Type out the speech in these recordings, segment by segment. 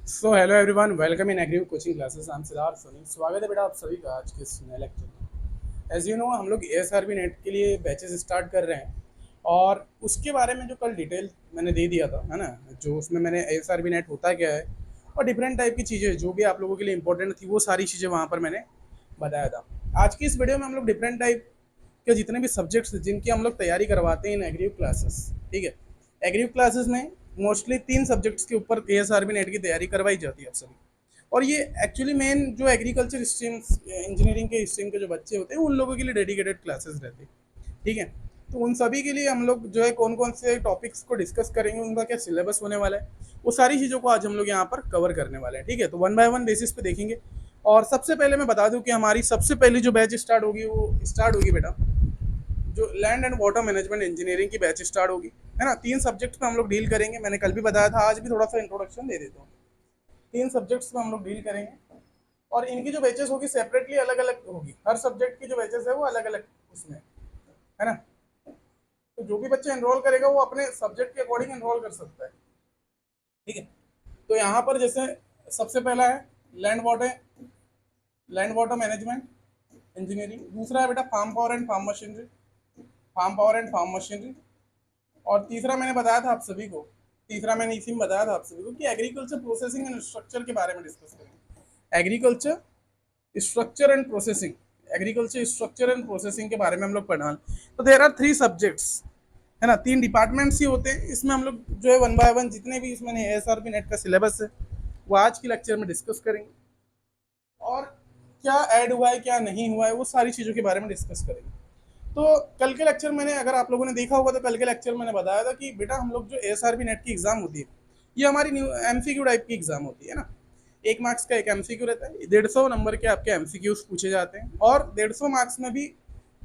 So hello everyone, welcome in agri coaching classes. I am Siddharth Soni. स्वागत है बेटा आप सभी का आज के इस नए लेक्चर में। एज यू नो, हम लोग एएसआरबी नेट के लिए बैचेस स्टार्ट कर रहे हैं और उसके बारे में जो कल डिटेल मैंने दे दिया था, है ना, जो उसमें मैंने एएसआरबी नेट होता क्या है और डिफरेंट टाइप की चीज़ें जो भी आप लोगों के लिए इंपॉर्टेंट थी, वो सारी चीज़ें वहाँ पर मैंने बताया था। आज की इस वीडियो में हम लोग डिफरेंट टाइप के जितने भी सब्जेक्ट्स जिनकी हम लोग तैयारी करवाते हैं इन एग्री क्लासेस, ठीक है। एग्री क्लासेस में मोस्टली 3 सब्जेक्ट्स के ऊपर एएसआरबी नेट की तैयारी करवाई जाती है आप सभी। और ये एक्चुअली मेन जो एग्रीकल्चर स्ट्रीम्स, इंजीनियरिंग के स्ट्रीम के जो बच्चे होते हैं उन लोगों के लिए डेडिकेटेड क्लासेस रहती है, ठीक है। तो उन सभी के लिए हम लोग जो है कौन कौन से टॉपिक्स को डिस्कस करेंगे, उनका क्या सिलेबस होने वाला है, वो सारी चीज़ों को आज हम लोग यहाँ पर कवर करने वाले हैं, ठीक है। तो वन बाय वन बेसिस पे देखेंगे। और सबसे पहले मैं बता दूं कि हमारी सबसे पहली जो बैच स्टार्ट होगी वो स्टार्ट होगी बेटा, जो land and water management engineering की बैच स्टार्ट होगी, है ना। 3 सब्जेक्ट्स पे हम लोग डील करेंगे। मैंने कल भी बताया था, आज भी थोड़ा सा इंट्रोडक्शन दे देता हूँ। 3 सब्जेक्ट्स पे हम लोग डील करेंगे और इनकी जो बैचेस होगी सेपरेटली अलग अलग होगी। हर सब्जेक्ट की जो बैचेस है वो अलग अलग उसमें, है ना। तो जो भी बच्चा एनरोल करेगा वो अपने सब्जेक्ट के अकॉर्डिंग एनरोल कर सकता है, ठीक है। तो यहाँ पर जैसे सबसे पहला है लैंड वाटर मैनेजमेंट इंजीनियरिंग। दूसरा है बेटा farm power and farm machinery. और तीसरा मैंने बताया था आप सभी को, तीसरा मैंने इसी में बताया था आप सभी को कि एग्रीकल्चर प्रोसेसिंग एंड स्ट्रक्चर के बारे में डिस्कस करेंगे। एग्रीकल्चर स्ट्रक्चर एंड प्रोसेसिंग के बारे में हम लोग पढ़ना। तो देर आर 3 सब्जेक्ट्स, है ना, 3 डिपार्टमेंट्स ही होते हैं इसमें। हम लोग जो है वन बाय वन जितने भी इसमें एएसआरपी नेट का सिलेबस है वो आज की लेक्चर में डिस्कस करेंगे। और क्या ऐड हुआ है क्या नहीं हुआ है वो सारी चीज़ों के बारे में डिस्कस करेंगे। तो कल के लेक्चर मैंने, अगर आप लोगों ने देखा होगा तो कल के लेक्चर मैंने बताया था कि बेटा हम लोग जो एएसआरबी नेट की एग्जाम होती है ये हमारी न्यू एमसीक्यू टाइप की एग्जाम होती है ना। 1 मार्क्स का एक एमसीक्यू रहता है, 150 नंबर के आपके एमसीक्यूज पूछे जाते हैं और 150 मार्क्स में भी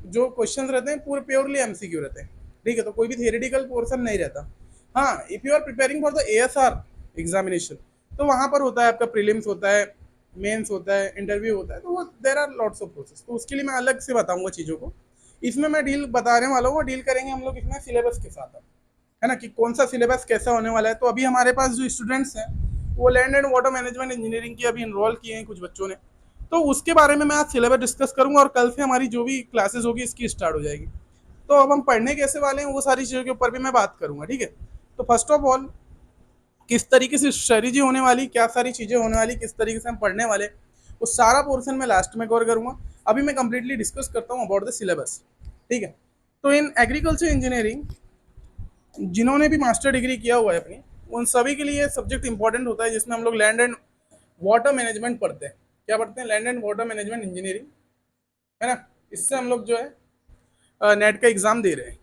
जो क्वेश्चन रहते हैं पूरे प्योरली एमसीक्यू रहते हैं, ठीक है। तो कोई भी थियरेटिकल पोर्सन नहीं रहता। हाँ, if you are preparing for the ASR examination तो वहाँ पर होता है आपका प्रीलिम्स होता है, मेंस होता है, इंटरव्यू होता है। तो वो there are lots of process, तो उसके लिए मैं अलग से बताऊंगा चीज़ों को। इसमें मैं डील बताने वाला हूँ, डील करेंगे हम लोग इसमें सिलेबस के साथ, है ना, कि कौन सा सिलेबस कैसा होने वाला है। तो अभी हमारे पास जो स्टूडेंट्स हैं वो land and water management engineering की अभी इनरोल किए हैं कुछ बच्चों ने। तो उसके बारे में मैं आज सिलेबस डिस्कस करूंगा और कल से हमारी जो भी क्लासेस होगी इसकी स्टार्ट हो जाएगी। तो अब हम पढ़ने कैसे वाले हैं वो सारी चीज़ों के ऊपर भी मैं बात करूंगा, ठीक है। तो फर्स्ट ऑफ ऑल किस तरीके से स्ट्रेटेजी होने वाली, क्या सारी चीज़ें होने वाली, किस तरीके से हम पढ़ने वाले, वो सारा पोर्शन मैं लास्ट में कवर करूंगा। अभी मैं कंप्लीटली डिस्कस करता हूँ अबाउट द सिलेबस, ठीक है। तो इन एग्रीकल्चर इंजीनियरिंग जिन्होंने भी मास्टर डिग्री किया हुआ है अपनी, उन सभी के लिए सब्जेक्ट इंपॉर्टेंट होता है जिसमें हम लोग लैंड एंड वाटर मैनेजमेंट पढ़ते हैं। क्या पढ़ते हैं? Land and water management engineering, है ना। इससे हम लोग जो है नेट का एग्जाम दे रहे हैं।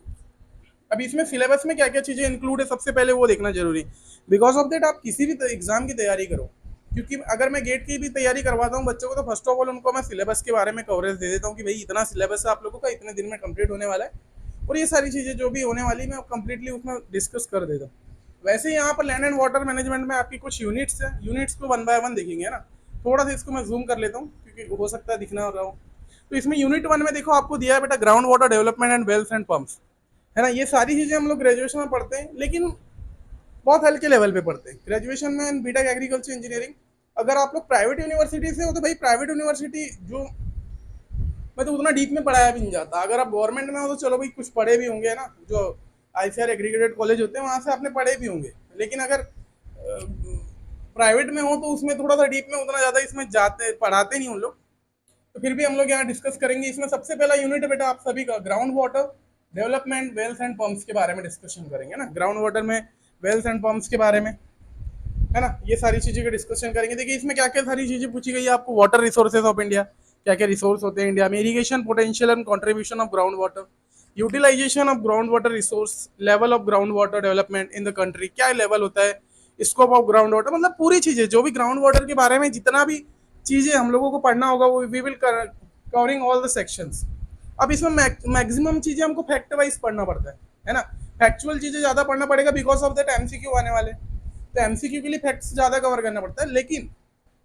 अभी इसमें सिलेबस में क्या क्या चीज़ें इंक्लूड है सबसे पहले वो देखना जरूरी है। बिकॉज ऑफ दैट आप किसी भी एग्जाम की तैयारी करो, क्योंकि अगर मैं गेट की भी तैयारी करवाता हूँ बच्चों को तो फर्स्ट ऑफ ऑल उनको मैं सिलेबस के बारे में कवरेज दे देता हूँ कि भाई इतना सिलेबस है आप लोगों का, इतने दिन में कंप्लीट होने वाला है और ये सारी चीज़ें जो भी होने वाली मैं कंप्लीटली उसमें डिस्कस कर देता हूँ। वैसे ही यहाँ पर लैंड एंड वाटर मैनेजमेंट में आपकी कुछ यूनिट्स है, यूनिट्स को वन बाय वन देखेंगे, है ना। थोड़ा सा इसको मैं जूम कर लेता हूँ क्योंकि हो सकता है दिखना रहा हो। तो इसमें यूनिट 1 में देखो आपको दिया है बेटा ground water development and wells and pumps, है ना। ये सारी चीज़ें हम लोग ग्रेजुएशन में पढ़ते हैं लेकिन बहुत हल्के लेवल पे पढ़ते हैं ग्रेजुएशन में बीटेक एग्रीकल्चर इंजीनियरिंग। अगर आप लोग प्राइवेट यूनिवर्सिटी से हो तो भाई प्राइवेट यूनिवर्सिटी जो मतलब उतना डीप में पढ़ाया भी नहीं जाता। अगर आप गवर्नमेंट में हो तो चलो भाई कुछ पढ़े भी होंगे ना, जो आईसीआर एग्रीगेटेड कॉलेज होते हैं वहाँ से आपने पढ़े भी होंगे। लेकिन अगर प्राइवेट में हो तो उसमें थोड़ा सा डीप में उतना ज़्यादा इसमें जाते पढ़ाते नहीं उन लोग। तो फिर भी हम लोग यहाँ डिस्कस करेंगे। इसमें सबसे पहला यूनिट है बेटा आप सभी का ground water development wells and pumps के बारे में डिस्कशन करेंगे ना। ग्राउंड वाटर में वेल्स एंड पंप्स के बारे में, है ना, ये सारी चीज़ें का डिस्कशन करेंगे। देखिए इसमें क्या क्या सारी चीज़ें पूछी गई है आपको। वाटर रिसोर्सेज ऑफ इंडिया, क्या क्या रिसोर्स होते हैं इंडिया में, irrigation potential and contribution of ground water, utilization of ground water resource, level of ground water development in the country, क्या लेवल होता है, स्कोप ऑफ ग्राउंड वाटर, मतलब पूरी चीज़ें जो भी ग्राउंड वाटर के बारे में जितना भी चीज़ें हम लोगों को पढ़ना होगा वो we will covering all the sections. अब इसमें मैक्सिमम चीज़ें हमको फैक्ट वाइज पढ़ना पड़ता है ना। फैक्चुअल चीज़ें ज़्यादा पढ़ना पड़ेगा बिकॉज ऑफ दैट एमसीक्यू आने वाले। तो एमसीक्यू के लिए फैक्ट्स ज़्यादा कवर करना पड़ता है, लेकिन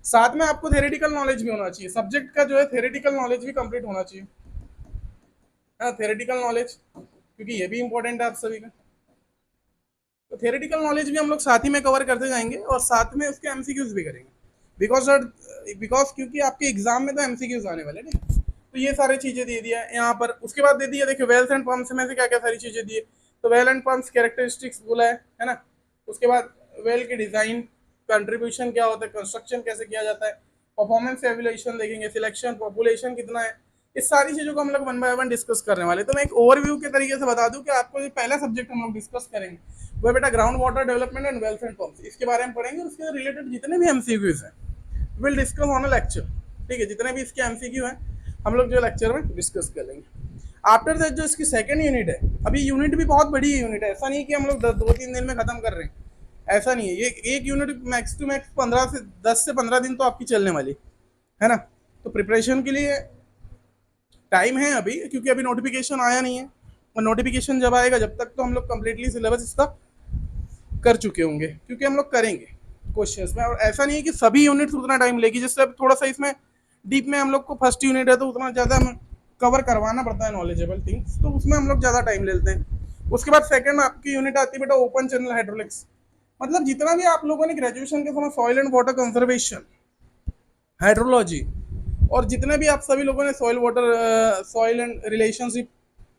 साथ में आपको थेरेटिकल नॉलेज भी होना चाहिए। सब्जेक्ट का जो है थेरेटिकल नॉलेज भी कंप्लीट होना चाहिए, है ना, थेरेटिकल नॉलेज, क्योंकि ये भी इंपॉर्टेंट है आप सभी का। तो थियोरेटिकल नॉलेज भी हम लोग साथ ही में कवर करते जाएंगे और साथ में उसके एमसीक्यूज भी करेंगे, बिकॉज बिकॉज क्योंकि आपके एग्जाम में तो एमसीक्यूज आने वाले ना। तो ये सारी चीजें दे दिया यहाँ पर। उसके बाद दे दिया, देखिए वेल्स एंड पम्प्स में से क्या क्या सारी चीजें दी है। तो वेल एंड पम्प्स कैरेक्टरिस्टिक्स बोला है ना। उसके बाद वेल की डिजाइन, कंट्रीब्यूशन क्या होता है, कंस्ट्रक्शन कैसे किया जाता है, परफॉर्मेंस एवेल्यूएशन देखेंगे, सिलेक्शन, पॉपुलेशन कितना है, इस सारी चीजों को हम लोग वन बाय वन डिस्कस करने वाले। तो मैं एक ओवरव्यू के तरीके से बता दूं कि आपको जो पहला सब्जेक्ट हम लोग डिस्कस करेंगे वो है बेटा ground water development and wells and pumps. इसके बारे में पढ़ेंगे, उसके रिलेटेड जितने भी एमसीक्यूज हैं will discuss on a lecture. ठीक है, जितने भी इसके एमसीक्यू हैं हम लोग जो लेक्चर में डिस्कस करेंगे। आफ्टर दैट जो इसकी सेकंड यूनिट है, अभी यूनिट भी बहुत बड़ी यूनिट है, ऐसा नहीं कि हम लोग 2-3 दिन में खत्म कर रहे हैं, ऐसा नहीं है। ये एक यूनिट मैक्स टू मैक्स 10 से 15 दिन तो आपकी चलने वाली है ना। तो प्रिपरेशन के लिए टाइम है अभी, क्योंकि अभी नोटिफिकेशन आया नहीं है, और नोटिफिकेशन जब आएगा जब तक तो हम लोग कंप्लीटली सिलेबस इसका कर चुके होंगे, क्योंकि हम लोग करेंगे क्वेश्चंस में। और ऐसा नहीं है कि सभी यूनिट्स उतना टाइम लेगी, जिससे थोड़ा सा इसमें डीप में हम लोग को फर्स्ट यूनिट है तो उतना ज़्यादा कवर करवाना पड़ता है नॉलेजेबल थिंग्स, तो उसमें हम लोग ज़्यादा टाइम लेते हैं। उसके बाद सेकंड आपकी यूनिट आती है बेटा ओपन चैनल हाइड्रोलिक्स। मतलब जितना भी आप लोगों ने ग्रेजुएशन के समय soil and water conservation, hydrology, और जितने भी आप सभी लोगों ने soil water, soil and relationship,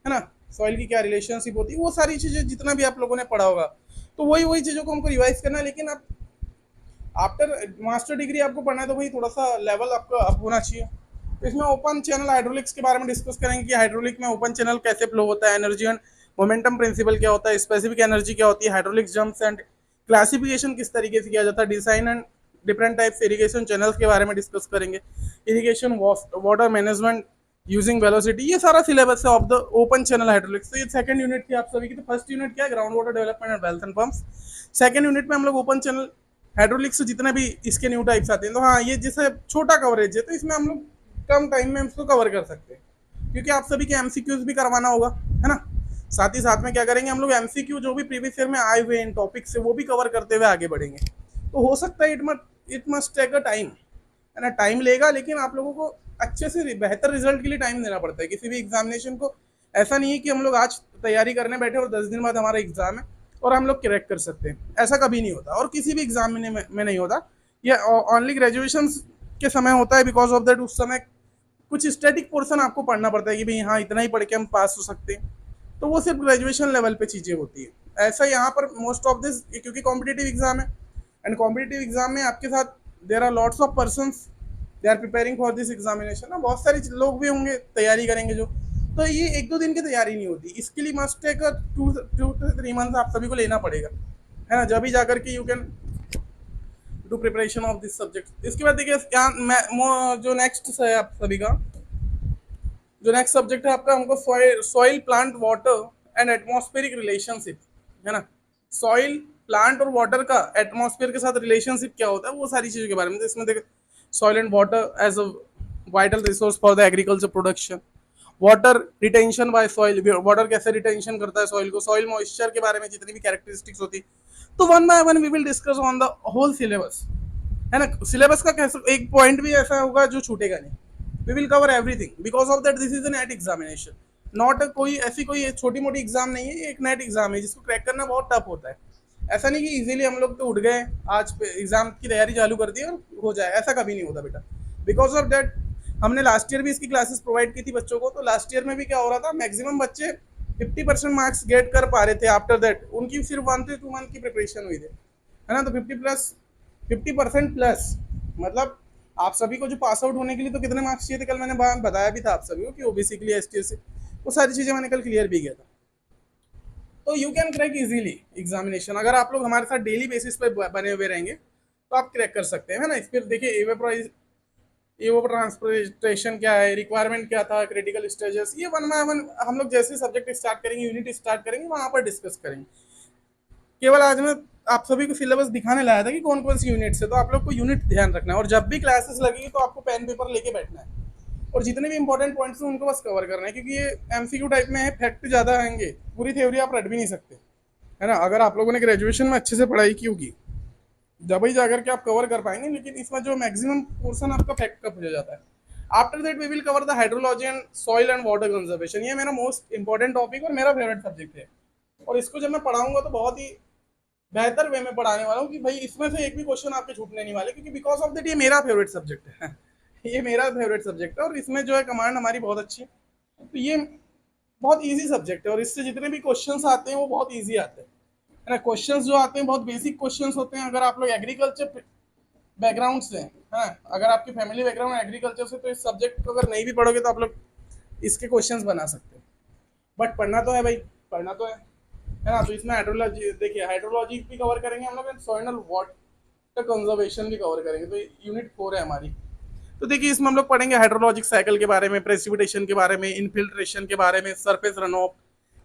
है ना, सॉइल की क्या रिलेशनशिप होती है, वो सारी चीज़ें जितना भी आप लोगों ने पढ़ा होगा, तो वही वही चीज़ों को हमको रिवाइज करना है। लेकिन आप आफ्टर मास्टर डिग्री आपको पढ़ना है तो भाई थोड़ा सा लेवल आपका अप होना चाहिए। तो इसमें ओपन चैनल हाइड्रोलिक्स के बारे में डिस्कस करेंगे कि हाइड्रोलिक में ओपन चैनल कैसे फ्लो होता है, एनर्जी एंड मोमेंटम प्रिंसिपल क्या होता है, स्पेसिफिक एनर्जी क्या होती है, हाइड्रोलिक जंप्स एंड क्लासिफिकेशन किस तरीके से किया जाता है, design and different types irrigation channels के बारे में डिस्कस करेंगे, irrigation water management using velocity, ये सारा सिलेबस है of the open channel hydraulics. तो ये सेकंड यूनिट थी आप सभी की। तो फर्स्ट यूनिट क्या है, ground water development and wells and pumps. Second unit में हम लोग ओपन चैनल हाइड्रोलिक्स से जितने भी इसके न्यू टाइप्स आते हैं, तो हाँ ये जैसे छोटा कवरेज है तो इसमें हम लोग कम टाइम में इसको कवर कर सकते हैं, क्योंकि आप सभी के एमसीक्यूज भी करवाना होगा, है ना। साथ ही साथ में क्या करेंगे हम लोग, एमसीक्यू जो भी प्रीवियस ईयर में आए हुए इन टॉपिक से वो भी कवर करते हुए आगे बढ़ेंगे। तो हो सकता है it must take a time, है ना, टाइम लेगा, लेकिन आप लोगों को अच्छे से बेहतर रिजल्ट के लिए टाइम देना पड़ता है किसी भी एग्जामिनेशन को। ऐसा नहीं है कि हम लोग आज तैयारी करने बैठे और 10 दिन बाद हमारा एग्जाम है और हम लोग क्रैक कर सकते हैं, ऐसा कभी नहीं होता, और किसी भी एग्जाम में नहीं होता। ये ओनली ग्रेजुएशन के समय होता है, बिकॉज ऑफ दैट उस समय कुछ स्टैटिक पोर्शन आपको पढ़ना पड़ता है कि भाई हाँ इतना ही पढ़ के हम पास हो सकते हैं, तो वो सिर्फ ग्रेजुएशन लेवल पे चीज़ें होती है। ऐसा यहाँ पर मोस्ट ऑफ दिस, क्योंकि कॉम्पिटेटिव एग्जाम है, एंड कॉम्पिटेटिव एग्जाम में आपके साथ there are lots of person they are preparing for this examination ना, बहुत सारे लोग भी होंगे तैयारी करेंगे जो, तो ये 1-2 दिन की तैयारी नहीं होती, इसके लिए मस्ट टेक 2 से 3 मंथ आप सभी को लेना पड़ेगा, है ना, जब ही जाकर के you can do preparation of this subject. इसके बाद देखिए जो नेक्स्ट है आप सभी का, जो नेक्स्ट सब्जेक्ट है आपका, हमको soil plant water and atmospheric relationship, है ना। सॉइल प्लांट और वाटर का एटमॉस्फेयर के साथ रिलेशनशिप क्या होता है, वो सारी चीज़ों के बारे में। तो इसमें देखिए soil and water as a vital resource for the agriculture production, water retention by soil, water कैसे रिटेंशन करता है सॉइल को, सॉइल मॉइस्चर के बारे में जितनी भी कैरेक्टरिस्टिक्स होती है, तो one by one we will discuss on the whole syllabus, है ना। सिलेबस का कैसे एक पॉइंट भी ऐसा होगा जो छूटेगा नहीं, we will cover everything, because of that this is a NET examination, not कोई ऐसी कोई छोटी मोटी एग्जाम नहीं है, एक नेट एग्जाम है जिसको क्रैक करना बहुत टफ होता है। ऐसा नहीं कि इजीली हम लोग तो उठ गए आज एग्जाम की तैयारी चालू कर दी और हो जाए, ऐसा कभी नहीं होता बेटा। बिकॉज ऑफ दैट हमने लास्ट ईयर भी इसकी क्लासेस प्रोवाइड की थी बच्चों को, तो लास्ट ईयर में भी क्या हो रहा था, मैक्सिमम बच्चे 50% मार्क्स गेट कर पा रहे थे। आफ्टर दैट उनकी सिर्फ 1 से 2 मंथ की प्रिपरेशन हुई थी, है ना। तो 50% प्लस, मतलब आप सभी को जो पास आउट होने के लिए तो कितने मार्क्स चाहिए थे, कल मैंने बताया भी था आप सभी को कि ओबीसी के लिए, एसटी से, वो सारी चीज़ें मैंने कल क्लियर भी किया था। तो you can crack easily examination, अगर आप लोग हमारे साथ डेली बेसिस पे बने हुए रहेंगे तो आप क्रैक कर सकते हैं, है ना। फिर देखिए एवोपर ट्रांसपोर्टेशन क्या है, रिक्वायरमेंट क्या था, क्रिटिकल स्टेजेस, ये वन बाय वन हम लोग जैसे सब्जेक्ट स्टार्ट करेंगे, यूनिट स्टार्ट करेंगे, वहाँ पर डिस्कस करेंगे। केवल आज मैं आप सभी को सिलेबस दिखाने लाया था कि कौन कौन सी यूनिट है, तो आप लोग को यूनिट ध्यान रखना है, और जब भी क्लासेस लगेगी तो आपको पेन पेपर लेके बैठना है, और जितने भी इंपॉर्टेंट पॉइंट्स हैं उनको बस कवर करना है, क्योंकि ये एमसीक्यू टाइप में है, फैक्ट ज़्यादा आएंगे, पूरी थ्योरी आप रट भी नहीं सकते, है ना। अगर आप लोगों ने ग्रेजुएशन में अच्छे से पढ़ाई की होगी जब ही जाकर के आप कवर कर पाएंगे, लेकिन इसमें जो मैक्सिमम पोर्शन आपका फैक्ट का हो जाता है। After that we will cover the hydrology and soil and water conservation, ये मेरा मोस्ट इंपॉर्टेंट टॉपिक और मेरा फेवरेट सब्जेक्ट है, और इसको जब मैं पढ़ाऊंगा तो बहुत ही बेहतर वे में पढ़ाने वाला हूँ कि भाई इसमें से एक भी क्वेश्चन आपके छूटने नहीं वाले, क्योंकि बिकॉज ऑफ दैट ये मेरा फेवरेट सब्जेक्ट है ये मेरा फेवरेट सब्जेक्ट है और इसमें जो है कमांड हमारी बहुत अच्छी है। तो ये बहुत इजी सब्जेक्ट है और इससे जितने भी क्वेश्चंस आते हैं वो बहुत इजी आते हैं, है ना। क्वेश्चंस जो आते हैं बहुत बेसिक क्वेश्चंस होते हैं। अगर आप लोग एग्रीकल्चर बैकग्राउंड से है ना, अगर आपकी फैमिली बैकग्राउंड एग्रीकल्चर से, तो इस सब्जेक्ट को अगर नहीं भी पढ़ोगे तो आप लोग इसके क्वेश्चंस बना सकते हो। बट पढ़ना तो है भाई, पढ़ना तो है ना। तो इसमें हाइड्रोलॉजी, देखिए हाइड्रोलॉजी भी कवर करेंगे हम लोग, सॉइल वाटर कंजर्वेशन भी कवर करेंगे। तो यूनिट 4 है हमारी। तो देखिए इसमें हम लोग पढ़ेंगे हाइड्रोलॉजिक साइकिल के बारे में, प्रेसिपिटेशन के बारे में, इनफिल्ट्रेशन के बारे में, surface run of,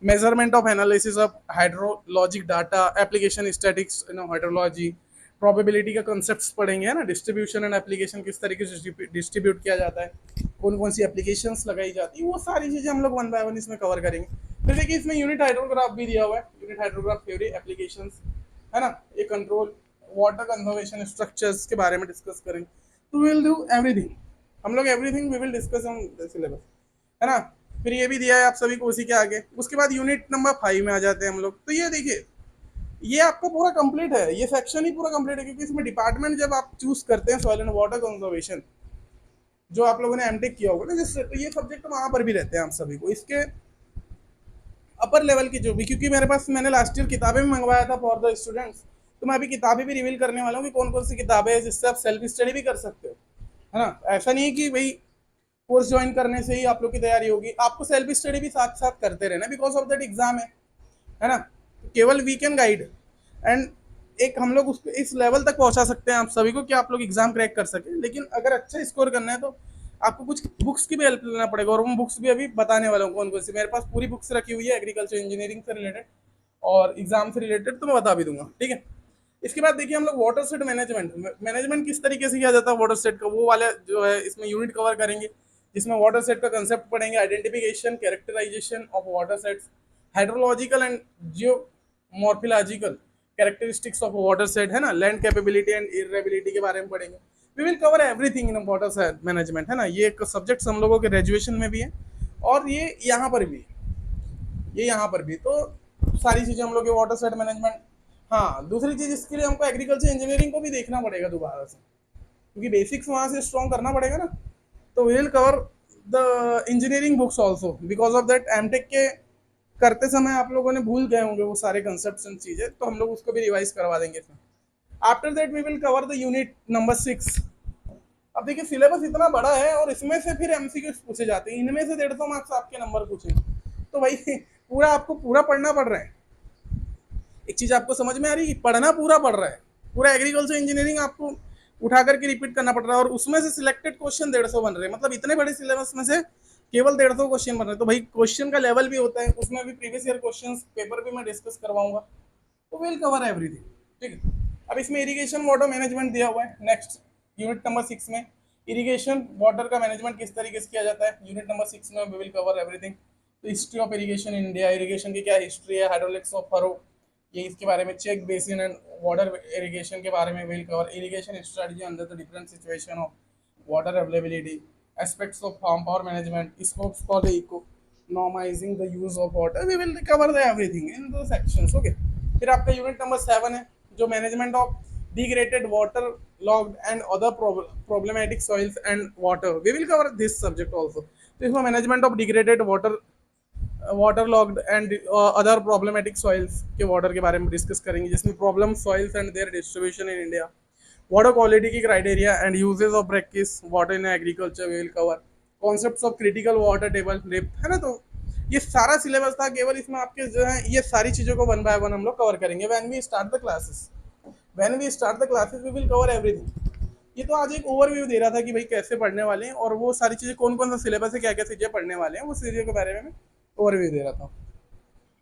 measurement of analysis of hydrologic data, application statics hydrology, probability का कॉन्सेप्ट्स पढ़ेंगे, है ना। डिस्ट्रीब्यूशन एंड एप्लीकेशन किस तरीके से डिस्ट्रीब्यूट किया जाता है, कौन कौन सी एप्लीकेशंस लगाई जाती है, वो सारी चीज़ें हम लोग वन बाय वन इसमें कवर करेंगे। फिर देखिए इसमें यूनिट हाइड्रोग्राफ भी दिया हुआ है, यूनिट हाइड्रोग्राफ थ्योरी, एप्लीकेशंस, है ना। ये कंट्रोल वाटर कंजर्वेशन स्ट्रक्चर्स के बारे में डिस्कस करेंगे। तो विल डू एवरीथिंग, हम लोग everything we will discuss on the syllabus, है ना। फिर ये भी दिया है आप सभी को उसी के आगे। उसके बाद यूनिट नंबर 5 में आ जाते हैं हम लोग। तो ये देखिए ये आपका पूरा कंप्लीट है, ये सेक्शन ही पूरा कंप्लीट है, क्योंकि इसमें डिपार्टमेंट जब आप चूज करते हैं सॉइल एंड वाटर कंजर्वेशन, जो आप लोगों ने एमटेक किया होगा ना जिससे, तो ये सब्जेक्ट वहां पर भी रहते हैं आप सभी को। इसके अपर लेवल की जो भी, क्योंकि मेरे पास मैंने लास्ट ईयर किताबें भी मंगवाया था फॉर द स्टूडेंट्स, तो मैं अभी किताबें भी रिवील करने वाला हूँ कि कौन कौन सी किताबें हैं जिससे आप सेल्फ स्टडी भी कर सकते हो, है ना। ऐसा नहीं है कि भाई कोर्स ज्वाइन करने से ही आप लोग की तैयारी होगी, आपको सेल्फ स्टडी भी साथ साथ करते रहना, बिकॉज ऑफ दैट एग्जाम है ना। केवल वी कैन गाइड एंड एक हम लोग उसको इस लेवल तक पहुंचा सकते हैं आप सभी को कि आप लोग एग्जाम क्रैक कर सके। लेकिन अगर अच्छा स्कोर करना है तो आपको कुछ बुक्स की भी हेल्प लेना पड़ेगा, और वो बुक्स भी अभी बताने वाला हूँ कौन कौन सी। मेरे पास पूरी बुक्स रखी हुई है एग्रीकल्चर इंजीनियरिंग से रिलेटेड और एग्जाम से रिलेटेड, तो मैं बता भी दूंगा, ठीक है। इसके बाद देखिए हम लोग वाटर सेट मैनेजमेंट, मैनेजमेंट किस तरीके से किया जाता है वाटर सेट का, वो वाला जो है इसमें यूनिट कवर करेंगे, जिसमें वाटर सेट का कंसेप्ट पढ़ेंगे, identification characterization of watersheds, hydrological and geomorphological characteristics of watershed, है ना, लैंड कैपेबिलिटी एंड इरेबिलिटी के बारे में पढ़ेंगे। We will cover everything in watershed management, है ना। ये एक सब्जेक्ट हम लोगों के ग्रेजुएशन में भी है और ये यहाँ पर भी, ये यहाँ पर भी। तो सारी चीज़ें हम लोग के वाटर सेट मैनेजमेंट। हाँ, दूसरी चीज़ इसके लिए हमको एग्रीकल्चर इंजीनियरिंग को भी देखना पड़ेगा दोबारा से, क्योंकि बेसिक्स वहाँ से स्ट्रॉन्ग करना पड़ेगा ना। तो we will cover the engineering books also, because of that MTech के करते समय आप लोगों ने भूल गए होंगे वो सारे कंसेप्ट एंड चीज़ें, तो हम लोग उसको भी रिवाइज करवा देंगे इसमें। After that we will cover the unit number 6। अब देखिए सिलेबस इतना बड़ा है और इसमें से फिर एमसीक्यूज पूछे जाते हैं, इनमें से 150 मार्क्स आपके नंबर पूछे, तो भाई पूरा आपको पूरा पढ़ना पड़ रहा है। एक चीज आपको समझ में आ रही है, पढ़ना पूरा पड़ रहा है, पूरा एग्रीकल्चर इंजीनियरिंग आपको उठा करके रिपीट करना पड़ रहा है, और उसमें से सिलेक्टेड क्वेश्चन 150 बन रहे हैं। मतलब इतने बड़े सिलेबस में से केवल 150 क्वेश्चन बन रहे हैं, तो भाई क्वेश्चन का लेवल भी होता है, उसमें भी प्रीवियस ईयर क्वेश्चन पेपर भी मैं डिस्कस करवाऊंगा। तो विल कवर एवरीथिंग, ठीक है। अब इसमें इरिगेशन वाटर मैनेजमेंट दिया हुआ है नेक्स्ट यूनिट नंबर 6 में। इरिगेशन वाटर का मैनेजमेंट किस तरीके से किया जाता है, यूनिट नंबर 6 में वी विल कवर एवरीथिंग। तो history of irrigation in India, irrigation की क्या हिस्ट्री है, हाइड्रोलिक्स ऑफ फरो, ये इसके बारे में, check basin and water irrigation के बारे में will cover, irrigation strategy under the different situation of water availability, aspects of farm power management, scopes for the economising the use of water, we will cover the everything in the sections, okay. फिर आपका unit number 7 है जो management of degraded water logged and other problematic soils and water, we will cover this subject also. तो इसमें management of degraded water logged and other problematic soils के water के बारे में डिस्कस करेंगे, जिसमें problem soils and their distribution in India, water quality की criteria and uses of practice water in agriculture, we will cover concepts of critical water table depth, है ना। तो ये सारा सिलेबस था, केवल इसमें आपके जो है ये सारी चीज़ों को वन बाय वन हम लोग कवर करेंगे when we start the classes. When we start the classes we will cover everything. ये तो आज एक ओवरव्यू दे रहा था कि भाई कैसे पढ़ने वाले हैं और वो सारी चीज़ें कौन कौन सा सिलेबस है, क्या क्या चीज़ें पढ़ने वाले हैं, वो चीज़ों के बारे में ओवरव्यू दे रहा था।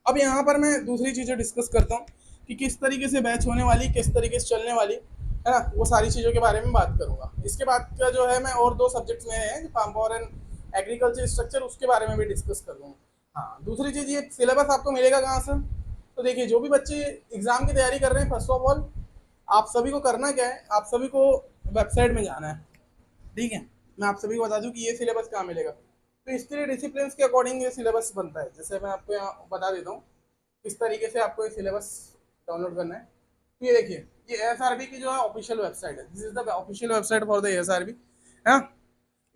अब यहाँ पर मैं दूसरी चीज़ें डिस्कस करता हूँ कि किस तरीके से बैच होने वाली, किस तरीके से चलने वाली, है ना, वो सारी चीज़ों के बारे में बात करूँगा। इसके बाद का जो है मैं और 2 सब्जेक्ट्स में हैं, farm power and agriculture structure, उसके बारे में भी डिस्कस कर दूँगा। हाँ, दूसरी चीज़ ये सिलेबस आपको मिलेगा कहाँ से। तो देखिए जो भी बच्चे एग्ज़ाम की तैयारी कर रहे हैं, फर्स्ट ऑफ ऑल आप सभी को करना क्या है, आप सभी को वेबसाइट में जाना है, ठीक है। मैं आप सभी को बता दूं कि ये सिलेबस कहाँ मिलेगा। तो इसके लिए डिसिप्लिन के अकॉर्डिंग ये सिलेबस बनता है। जैसे मैं आपको यहाँ बता देता हूँ किस तरीके से आपको ये सिलेबस डाउनलोड करना है। तो ये देखिए, ये एएसआरबी की जो है ऑफिशियल वेबसाइट है, this is the official website for the ASRB है।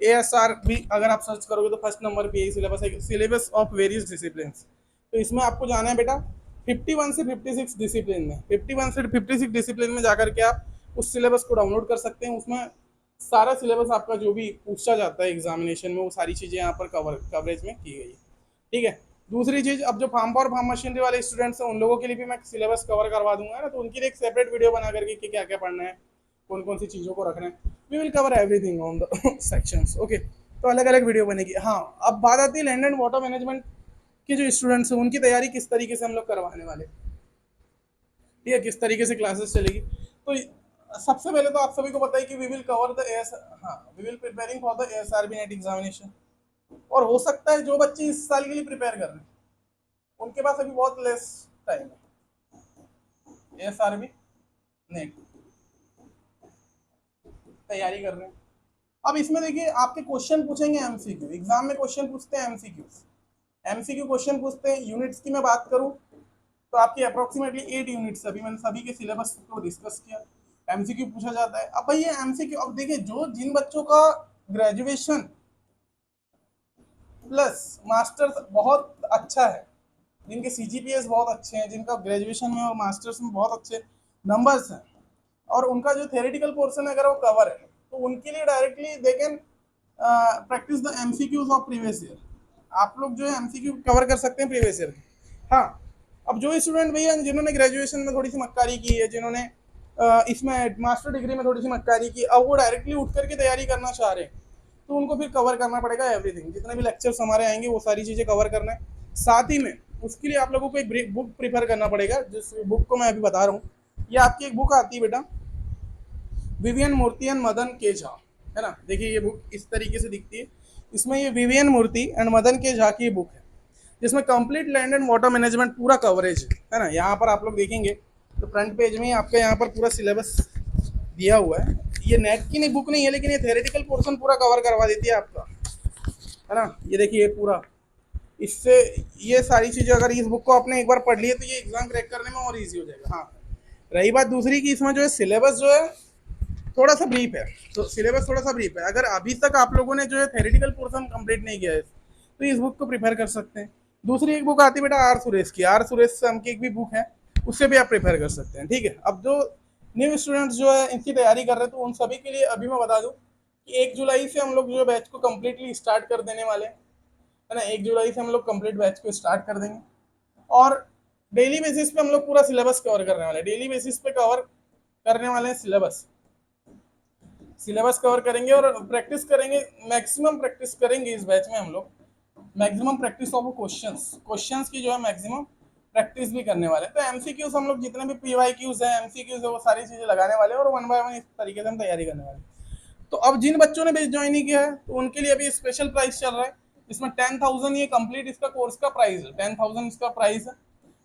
एएसआरबी अगर आप सर्च करोगे तो फर्स्ट नंबर पे यही सिलेबस है, सिलेबस ऑफ वेरियस डिसिप्लिन। तो इसमें आपको जाना है बेटा 51 से 56 डिसिप्लिन में, 51 से 56 डिसिप्लिन में जाकर के आप उस सिलेबस को डाउनलोड कर सकते हैं। उसमें सारा सिलेबस आपका जो भी पूछा जाता है एग्जामिनेशन में वो सारी चीज़ें यहाँ पर कवरेज में की गई है, ठीक है। दूसरी चीज़, अब जो फार्म और फार्म मशीनरी वाले स्टूडेंट्स हैं उन लोगों के लिए भी मैं सिलेबस कवर करवा दूंगा ना, तो उनके लिए एक सेपरेट वीडियो बना करके कि क्या क्या पढ़ना है, कौन कौन सी चीज़ों को रखना है। We will cover everything on the sections, okay. तो अलग अलग वीडियो बनेगी। हाँ, अब बात आती है लैंड एंड वाटर मैनेजमेंट के जो स्टूडेंट्स हैं उनकी तैयारी किस तरीके से हम लोग करवाने वाले, ठीक है, किस तरीके से क्लासेस चलेगी। तो सबसे पहले तो आप सभी को पता है कि we will cover the S, हाँ, we will preparing for the ASRB NET examination. और हो सकता है जो बच्चे इस साल के लिए प्रिपेयर कर रहे हैं उनके पास अभी बहुत लेस टाइम है, एएसआरबी नेट तैयारी कर रहे हैं। अब इसमें देखिए आपके क्वेश्चन पूछेंगे एमसीक्यू, एग्जाम में क्वेश्चन पूछते हैं एमसीक्यू क्वेश्चन पूछते हैं। यूनिट्स की मैं बात करूं तो आपकी अप्रोक्सीमेटली 8 यूनिट्स, अभी मैंने सभी के सिलेबस को डिस्कस किया। एमसीक्यू पूछा जाता है। अब भाई ये एमसीक्यू, अब देखिए जिन बच्चों का ग्रेजुएशन प्लस मास्टर्स बहुत अच्छा है, जिनके सीजीपीएस बहुत अच्छे हैं, जिनका ग्रेजुएशन में और मास्टर्स में बहुत अच्छे नंबर्स हैं, और उनका जो थ्योरेटिकल पोर्शन अगर वो कवर है तो उनके लिए directly they can practice the MCQs of previous year. आप लोग जो है एमसीक्यू कवर कर सकते हैं प्रीवियस ईयर के। हाँ, अब जो स्टूडेंट भैया जिन्होंने ग्रेजुएशन में थोड़ी सी मक्कारी की है, जिन्होंने इसमें मास्टर डिग्री में थोड़ी सी मक्कारी की, अब वो डायरेक्टली उठ करके तैयारी करना चाह रहे हैं तो उनको फिर कवर करना पड़ेगा एवरीथिंग, जितने भी लेक्चर्स हमारे आएंगे वो सारी चीज़ें कवर करना है। साथ ही में उसके लिए आप लोगों को एक बुक प्रिफर करना पड़ेगा, जिस बुक को मैं अभी बता रहा हूँ। ये आपकी एक बुक आती है बेटा, विवियन मूर्ति एंड मदन के झा, है ना। देखिए ये बुक इस तरीके से दिखती है। इसमें ये विवियन मूर्ति एंड मदन के झा की बुक है जिसमें complete land and water management पूरा कवरेज है ना। यहाँ पर आप लोग देखेंगे तो फ्रंट पेज में आपका यहाँ पर पूरा सिलेबस दिया हुआ है। ये नेट की नहीं बुक नहीं है, लेकिन ये थ्योरेटिकल पोर्शन पूरा कवर करवा देती है आपका, है ना। ये देखिए ये पूरा, इससे ये सारी चीज़ें अगर इस बुक को आपने एक बार पढ़ ली है तो ये एग्जाम क्रैक करने में और ईजी हो जाएगा। हाँ, रही बात दूसरी की, इसमें जो है सिलेबस जो है थोड़ा सा ब्रीफ है, तो सिलेबस थोड़ा सा ब्रीफ है। अगर अभी तक आप लोगों ने जो है थ्योरेटिकल पोर्शन कंप्लीट नहीं किया है तो इस बुक को प्रिफर कर सकते हैं। दूसरी एक बुक आती है बेटा आर सुरेश की, आर सुरेश सम की एक भी बुक है, उससे भी आप प्रिफर कर सकते हैं, ठीक है। अब जो न्यू स्टूडेंट्स जो है इनकी तैयारी कर रहे हैं तो उन सभी के लिए अभी मैं बता दूं कि 1 जुलाई से हम लोग जो बैच को कम्प्लीटली स्टार्ट कर देने वाले हैं, है ना। 1 जुलाई से हम लोग कंप्लीट बैच को स्टार्ट कर देंगे और डेली बेसिस पे हम लोग पूरा सिलेबस कवर करने वाले हैं। डेली बेसिस पे कवर करने वाले हैं सिलेबस कवर करेंगे और प्रैक्टिस करेंगे, मैक्सिमम प्रैक्टिस करेंगे इस बैच में हम लोग। मैक्सिमम प्रैक्टिस ऑफ क्वेश्चंस की जो है मैक्सिमम प्रैक्टिस भी करने वाले हैं। तो एमसीक्यूज हम लोग जितने भी पीवाईक्यूज हैं, एमसीक्यूज है, वो सारी चीज़ें लगाने वाले हैं और 1 बाय 1 इस तरीके से हम तैयारी करने वाले हैं। तो अब जिन बच्चों ने बैच ज्वाइन नहीं किया है तो उनके लिए अभी स्पेशल प्राइस चल रहा है। इसमें 10,000 ये कंप्लीट इसका कोर्स का प्राइस है, 10,000 इसका प्राइस है।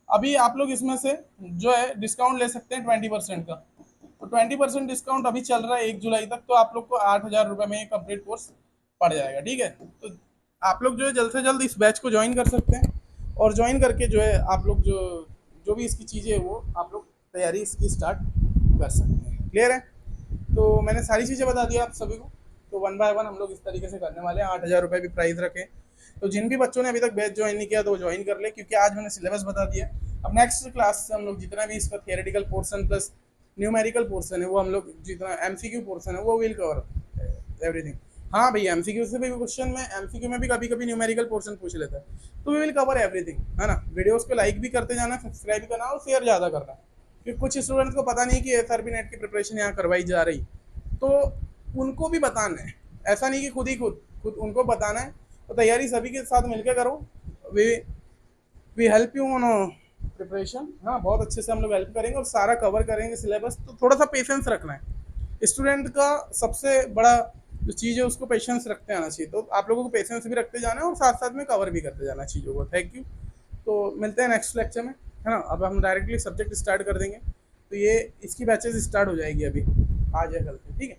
अभी आप लोग इसमें से जो है डिस्काउंट ले सकते हैं 20% का। तो 20% डिस्काउंट अभी चल रहा है 1 जुलाई तक, तो आप लोग को 8,000 रुपये में ये कंप्लीट कोर्स पड़ जाएगा, ठीक है। तो आप लोग जो है जल्द से जल्द इस बैच को ज्वाइन कर सकते हैं और ज्वाइन करके जो है आप लोग जो भी इसकी चीज़ें है वो आप लोग तैयारी इसकी स्टार्ट कर सकते हैं। क्लियर है? तो मैंने सारी चीज़ें बता दी आप सभी को। तो 1 बाय 1 हम लोग इस तरीके से करने वाले हैं। 8,000 रुपये भी प्राइस रखे। तो जिन भी बच्चों ने अभी तक बैच ज्वाइन नहीं किया तो वो ज्वाइन कर ले, क्योंकि आज मैंने सिलेबस बता दिया। अब नेक्स्ट क्लास से हम लोग जितना भी इसका theoretical portion plus numerical portion है वो हम लोग, जितना एमसीक्यू पोर्शन है वो विल कवर एवरीथिंग। हाँ भैया, एमसीक्यू से भी क्वेश्चन में, एमसीक्यू में भी कभी कभी न्यूमेरिकल पोर्शन पूछ लेता है, तो वी विल कवर एवरीथिंग, है ना। वीडियोस को लाइक भी करते जाना, सब्सक्राइब भी करना और शेयर ज़्यादा करना, क्योंकि कुछ स्टूडेंट्स को पता नहीं कि एसआरबी नेट की प्रिपरेशन यहाँ करवाई जा रही, तो उनको भी बताना है। ऐसा नहीं कि खुद उनको बताना है। तो तैयारी सभी के साथ मिलकर करो। We help you on preparation. हाँ, बहुत अच्छे से हम लोग हेल्प करेंगे और सारा कवर करेंगे सिलेबस। तो थोड़ा सा पेशेंस रखना है। स्टूडेंट का सबसे बड़ा जो चीज़ है उसको पेशेंस रखते आना चाहिए। तो आप लोगों को पेशेंस भी रखते जाना है और साथ साथ में कवर भी करते जाना चीज़ों को। Thank you. तो मिलते हैं नेक्स्ट लेक्चर में, है ना। अब हम डायरेक्टली सब्जेक्ट स्टार्ट कर देंगे। तो ये इसकी बैचेस स्टार्ट हो जाएगी अभी आज या कल से, ठीक है।